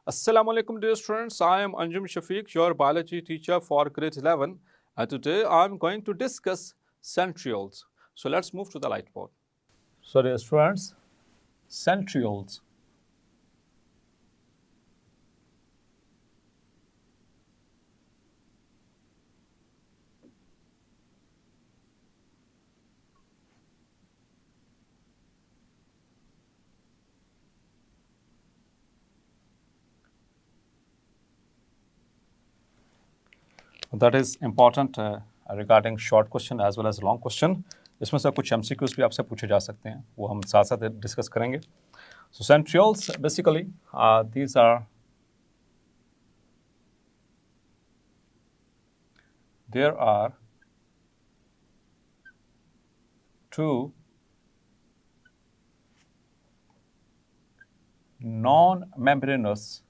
Assalamu alaikum dear students, I am Anjum Shafiq, your biology teacher for grade 11, and today I am going to discuss centrioles. So let's move to the whiteboard. So dear students, centrioles. That is important regarding short question as well as long question. इसमें से कुछ MCQs भी आपसे पूछे जा सकते हैं, वो हम साथ साथ डिस्कस करेंगे. So centrioles basically these are there are two non-membranous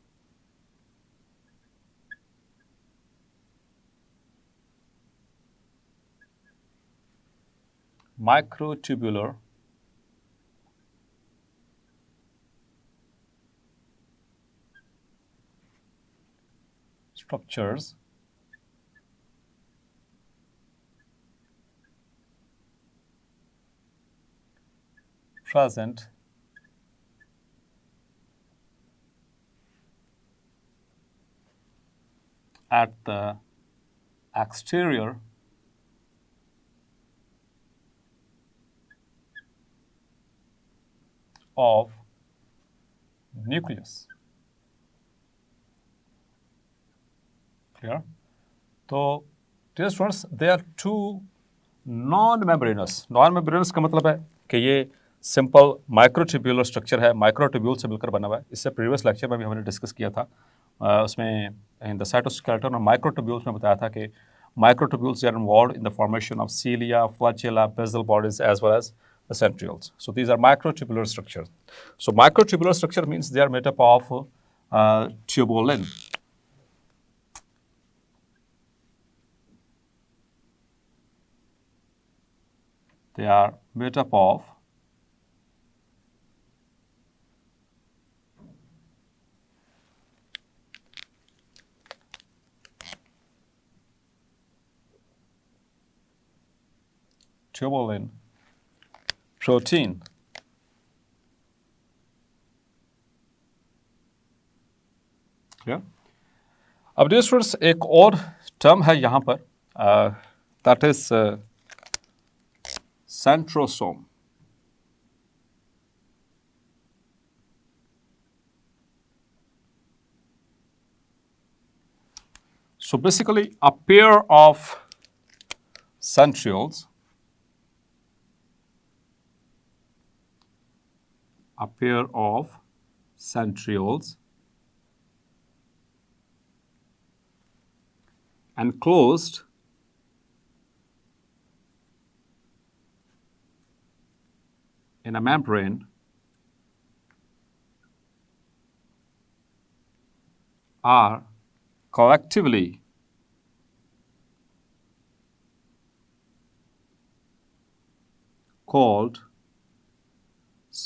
microtubular structures present at the exterior of nucleus. Clear? So, dear students, there are two non-membranous. Non-membranous का मतलब है कि ये सिंपल माइक्रोट्यूब्यूलर स्ट्रक्चर है, माइक्रोट्यूब्यूल से मिलकर बना हुआ है. इससे प्रीवियस लेक्चर में भी हमने डिस्कस किया था. उसमें इन द साइटोस्केलेटन और माइक्रोट्यूब्यूल्स में बताया था कि microtubules are involved in the formation of cilia, flagella, basal bodies as well as the centrioles. So these are microtubular structures. So microtubular structure means they are made up of tubulin. They are made up of tubulin protein. Clear? अब dear students एक और term है यहाँ पर that is centrosome. So basically a pair of centrioles enclosed in a membrane are collectively called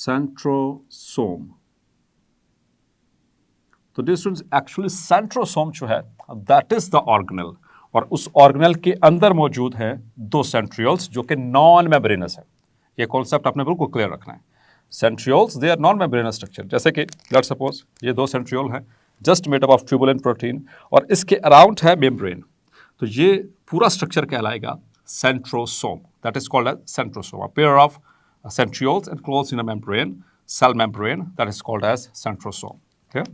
centrosome. तो dear students actually centrosome जो है that is the organelle, और उस ऑर्गेनल के अंदर मौजूद है दो सेंट्रियोल्स जो कि नॉन मेम्ब्रेनस है. ये कॉन्सेप्ट आपने बिल्कुल क्लियर रखना है. Centrioles they are non membranous structure. जैसे कि लेट्स सपोज ये दो सेंट्रियोल हैं just made up of tubulin protein और इसके अराउंड है मेम्ब्रेन, तो ये पूरा स्ट्रक्चर कहलाएगा centrosome. That is called as centrosome. A pair of centrioles enclosed in a membrane, cell membrane, that is called as centrosome. Okay.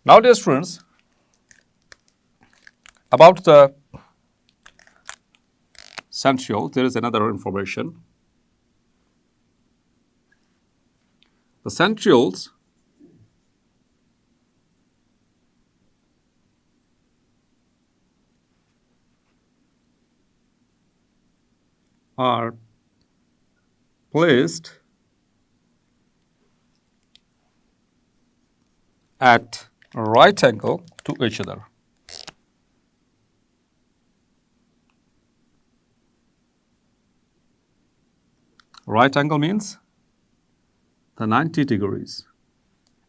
Now, dear students, about the centriole, there is another information. The centrioles are placed at right angle to each other. Right angle means the 90 degrees.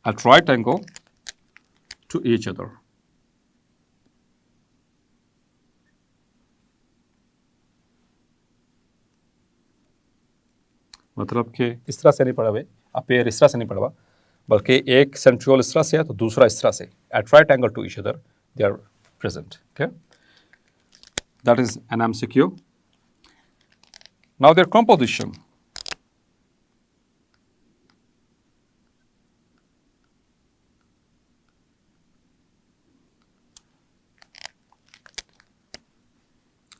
At right angle to each other. मतलब कि इस तरह से नहीं पढ़ा हुआ, appear इस तरह से नहीं पढ़ा हुआ, बल्कि एक सेंट्रियोल इस तरह से है तो दूसरा इस तरह से, at right angle to each other they are present. Okay, that is an MCQ. Now their composition.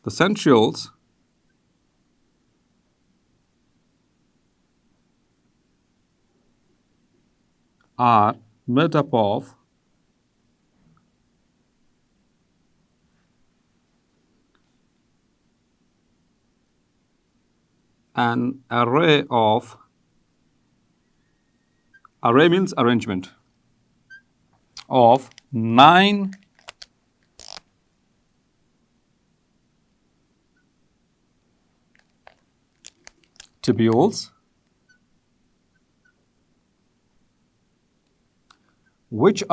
The centrioles are made up of an array of, array means arrangement, of 9 tubules which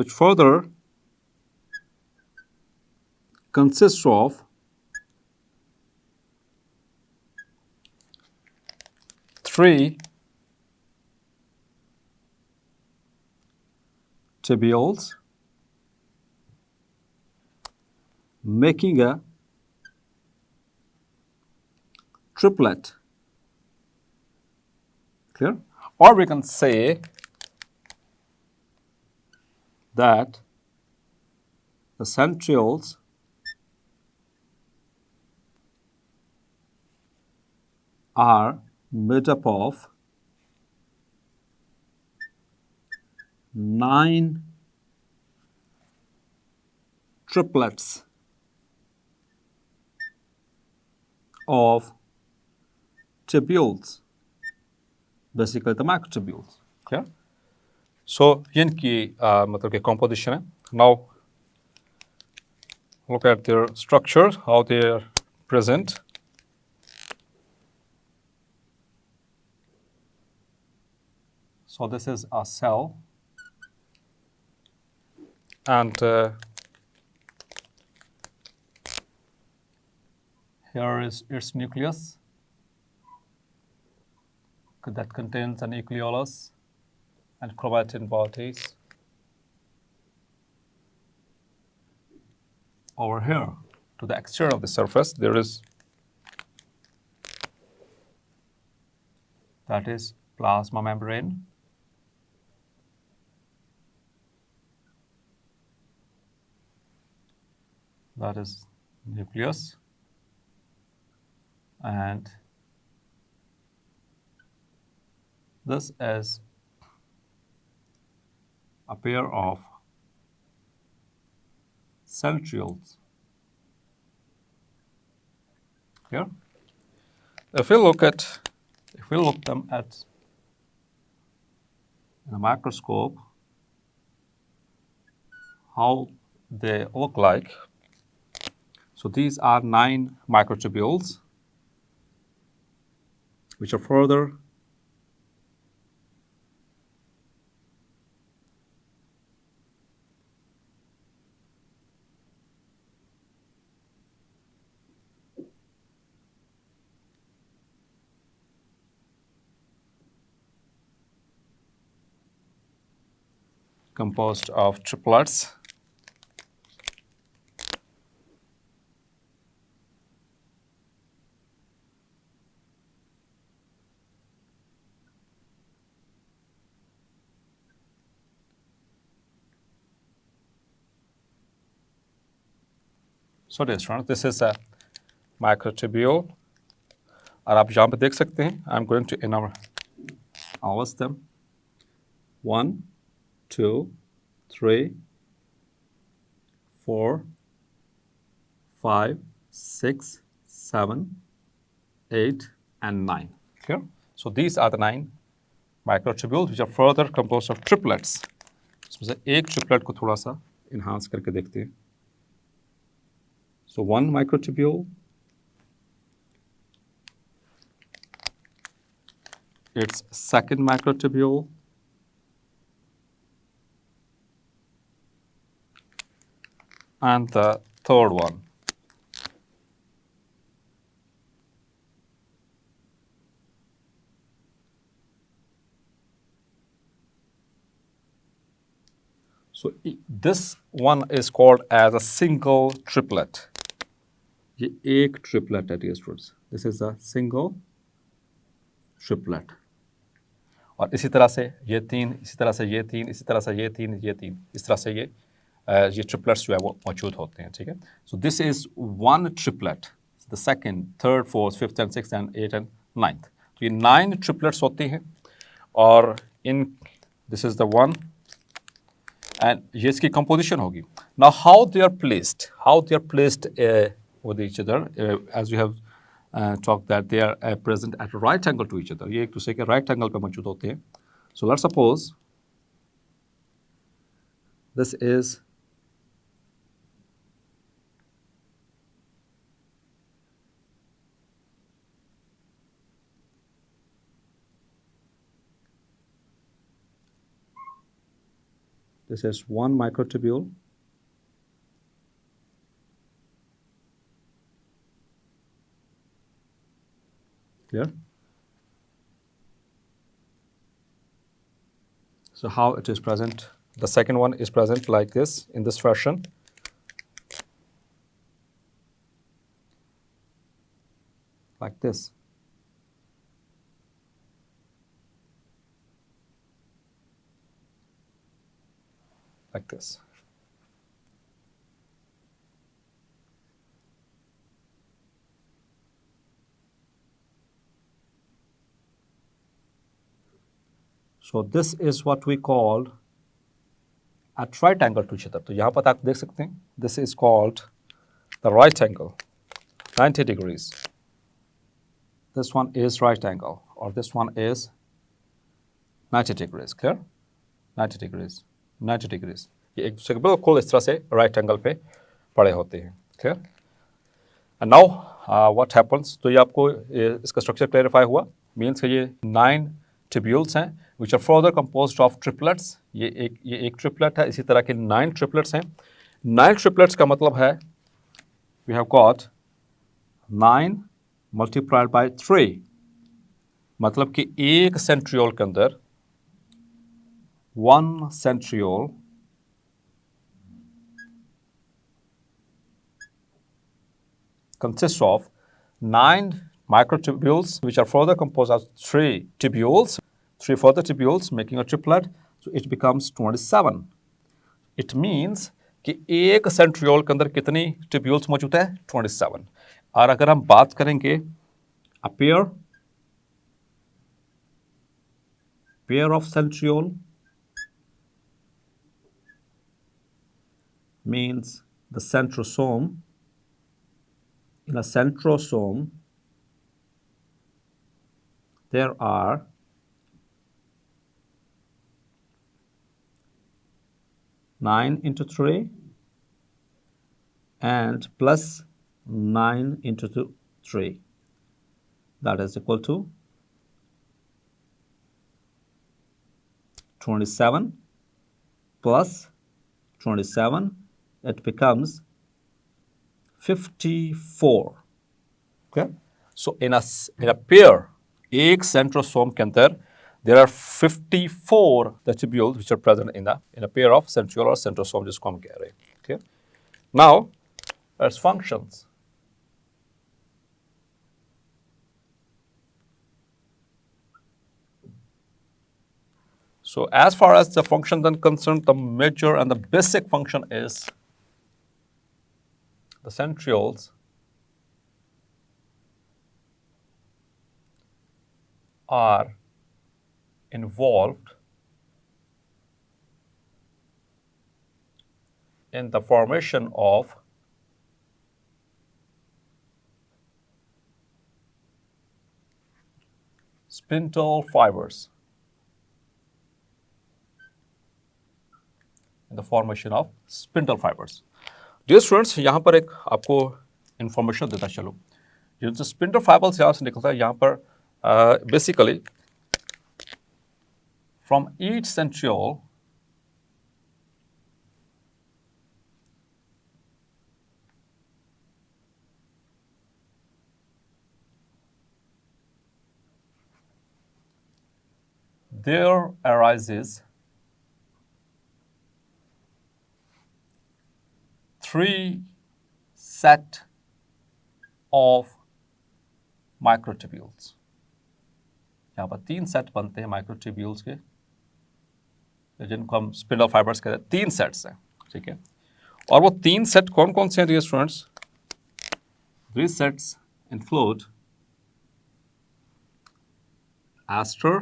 further consists of 3 tubules making a triplet. Clear? Or we can say that the centrioles are made up of 9 triplets of tubules, basically the microtubules. Clear? So ये इनकी मतलब कि composition है. Now look at their structure, how they are present. So this is a cell, and here is its nucleus that contains a nucleolus and chromatin bodies. Over here, to the exterior of the surface, there is, that is plasma membrane. That is nucleus, and this is a pair of centrioles. Here, if we look them at in a microscope, how they look like. So these are 9 microtubules, which are further composed of triplets. So dear students, this is a microtubule, और आप यहाँ पे देख सकते हैं. I'm going to list them. 1, 2, 3, 4, 5, 6, 7, 8, and 9. Clear? So these are the 9 microtubules which are further composed of triplets. इसमें से एक triplet को थोड़ा सा enhance करके देखते हैं. So 1 microtubule, its second microtubule, and the third one. So this one is called as a single triplet. ये एक triplet है dear students. This is a single triplet. और इसी तरह से ये तीन, इसी तरह से ये तीन, इसी तरह से ये तीन, ये तीन, इस तरह से ये ट्रिपलेट्स जो है वो मौजूद होते हैं, ठीक है. So this is one triplet, the second, third, fourth, fifth and sixth and eight and ninth. तो ये 9 ट्रिपलेट्स होती हैं और इन this is the one and ये इसकी कंपोजिशन होगी. Now how they are placed with each other as we have talk that they are present at a right angle to each other. ये एक दूसरे के right angle पे मौजूद होते हैं. So let's suppose this is one microtubule. Clear? So how it is present? The second one is present like this, in this fashion. Like this. Like this. So this is what we call at right angle to each other. तो यहाँ पर आप देख सकते हैं, this is called the right angle, 90 degrees. This one is right angle, or this one is 90 degrees. Clear? 90 degrees, 90 degrees. ये एक दूसरे के बिल्कुल इस तरह से right angle पे पड़े होते हैं. Clear? And now what happens? तो ये आपको इसका structure clarify हुआ. Means कि ये 9 tubules हैं which are further composed of triplets. ये एक triplet है, इसी तरह के 9 triplets हैं. 9 triplets का मतलब है we have got 9 multiplied by 3. मतलब कि एक centriole के अंदर one centriole consists of 9 microtubules which are further composed of 3 tubules, 3 further tubules making a triplet, so it becomes 27. It means कि एक centriole के अंदर कितनी tubules मौजूद है? 27. और अगर हम बात करेंगे a pair of centriole means the centrosome. In a centrosome there are 9 into 3 and plus 9 into 3. That is equal to 27 plus 27. It becomes 54. Okay? So in a pair, एक centrosome के अंदर there are 54 the tubules which are present in a pair of centriole or centrosome जिसको हम कह रहे हैं. Okay? Now, as functions. So as far as the function then concerned, the major and the basic function is the centrioles are involved in the formation of spindle fibers. In the formation of spindle fibers. Dear students, यहाँ पर एक आपको information देता चलो. जो spindle fibers यहाँ से निकलता है, यहाँ पर basically from each centriole there arises three set of microtubules. यहाँ पर 3 सेट बनते हैं माइक्रोट्यूब्यूल्स के, जिनको हम स्पिंडल फाइबर्स कहते हैं। 3 सेट्स हैं, ठीक है। और वो 3 सेट कौन कौन से हैं dear students? These sets include aster,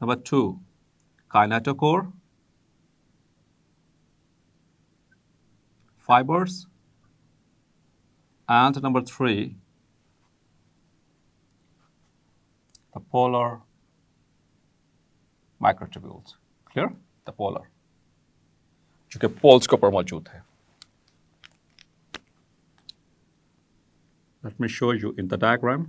number 2 kinetochore fibers, and number 3 the polar microtubules. Clear? The polar, जो कि पोल्स के ऊपर मौजूद है। Let me show you in the diagram.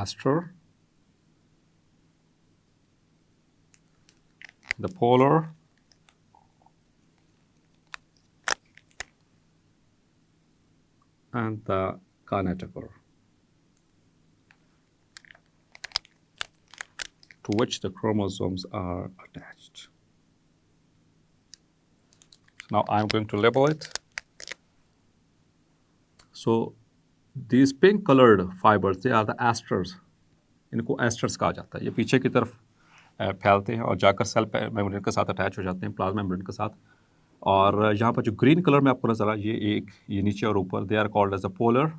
Aster, the polar, and the kinetochore, to which the chromosomes are attached. Now I'm going to label it. So these pink colored fibers, they are the asters. इनको asters कहा जाता है। ये पीछे की तरफ फैलते हैं और जाकर सेल मेम्ब्रेन के साथ अटैच हो जाते हैं, प्लाज्मा मेम्ब्रेन के साथ। और यहाँ पर जो ग्रीन कलर में आपको नजर आ, ये नीचे और ऊपर, they are called as a polar.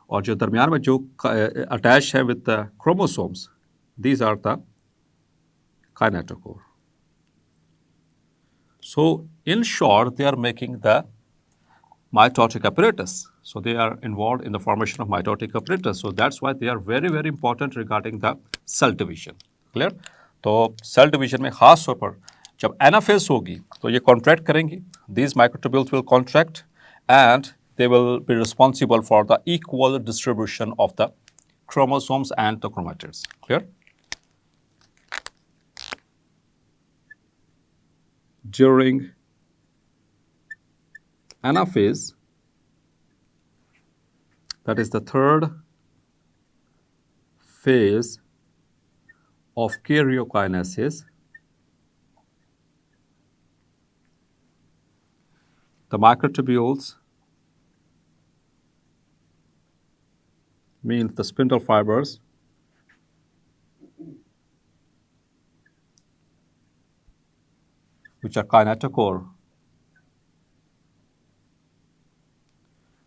और जो दरमियान में जो अटैच है with the chromosomes, these are the kinetochore. So in short, they are making the mitotic apparatus. So they are involved in the formation of mitotic apparatus. So that's why they are very, very important regarding the cell division. Clear? तो cell division में खास तौर पर जब anaphase होगी तो ये contract करेंगी. These microtubules will contract and they will be responsible for the equal distribution of the chromosomes and the chromatids. Clear? During anaphase, that is the third phase of karyokinesis, the microtubules, means the spindle fibers, which are kinetochore,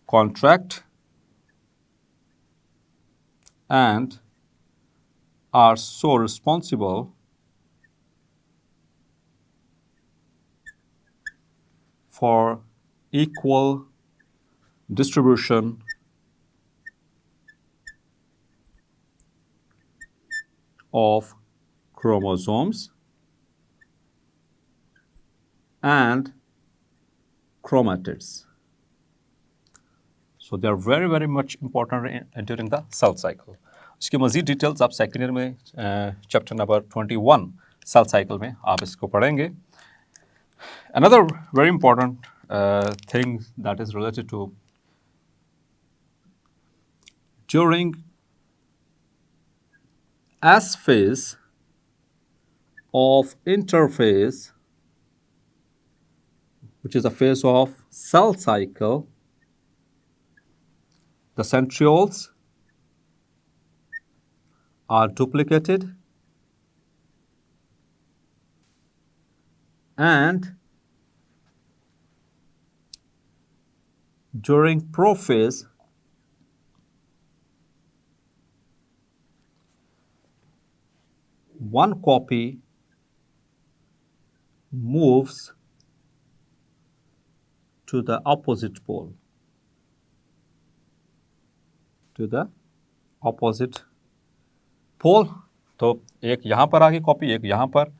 contract and are so responsible for equal distribution of chromosomes and chromatids. So they are very, very much important during the cell cycle. इसकी मज़ीद details आप second year में chapter number 21 cell cycle में आप इसको पढ़ेंगे. Another very important thing that is related to during S phase of interphase, which is a phase of cell cycle, the centrioles are duplicated and during prophase one copy moves to the opposite pole, to the opposite pole. तो एक यहाँ पर आ गई copy, एक यहाँ पर.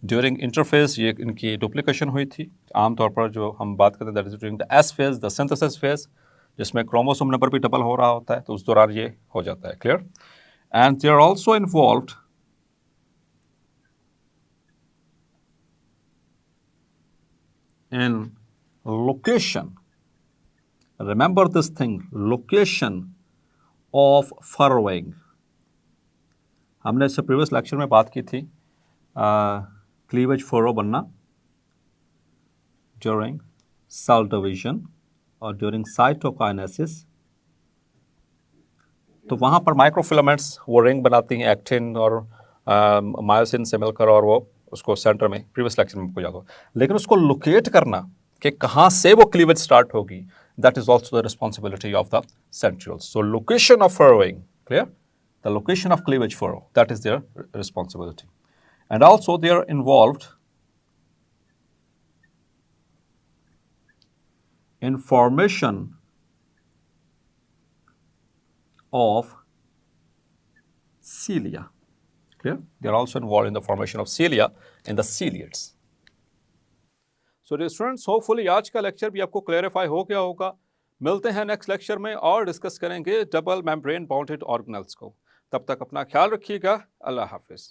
During interface ये इनकी डुप्लीकेशन हुई थी. आमतौर पर जो हम बात करते हैं that is during the S phase, the synthesis phase, जिसमें क्रोमोसोम नंबर भी डबल हो रहा होता है, तो उस दौरान ये हो जाता है. Clear? and they are also involved in location. Remember this thing, location of furrowing. हमने इससे प्रीवियस लेक्चर में बात की थी क्लीवेज फरो बनना ड्यूरिंग सेल डिवीजन और ड्यूरिंग साइटोकाइनेसिस। तो वहाँ पर माइक्रोफिलामेंट्स वो रिंग बनाती हैं एक्टिन और मायोसिन से मिलकर, और वो उसको सेंटर में प्रीवियस लेक्चर में आपको याद हो। लेकिन उसको लोकेट करना कि कहाँ से वो क्लीवेज स्टार्ट होगी, that is also the responsibility of the centrioles. So location of furrowing, clear, the location of cleavage furrow, that is their responsibility. And also they are involved in formation of cilia. Clear? They are also involved in the formation of cilia in the ciliates. So dear students, hopefully आज का lecture भी आपको clarify हो गया होगा। मिलते हैं next lecture में और डिस्कस करेंगे डबल मेम्ब्रेन बाउंडेड ऑर्गेनेल्स को। तब तक अपना ख्याल रखिएगा। अल्लाह हाफिज़।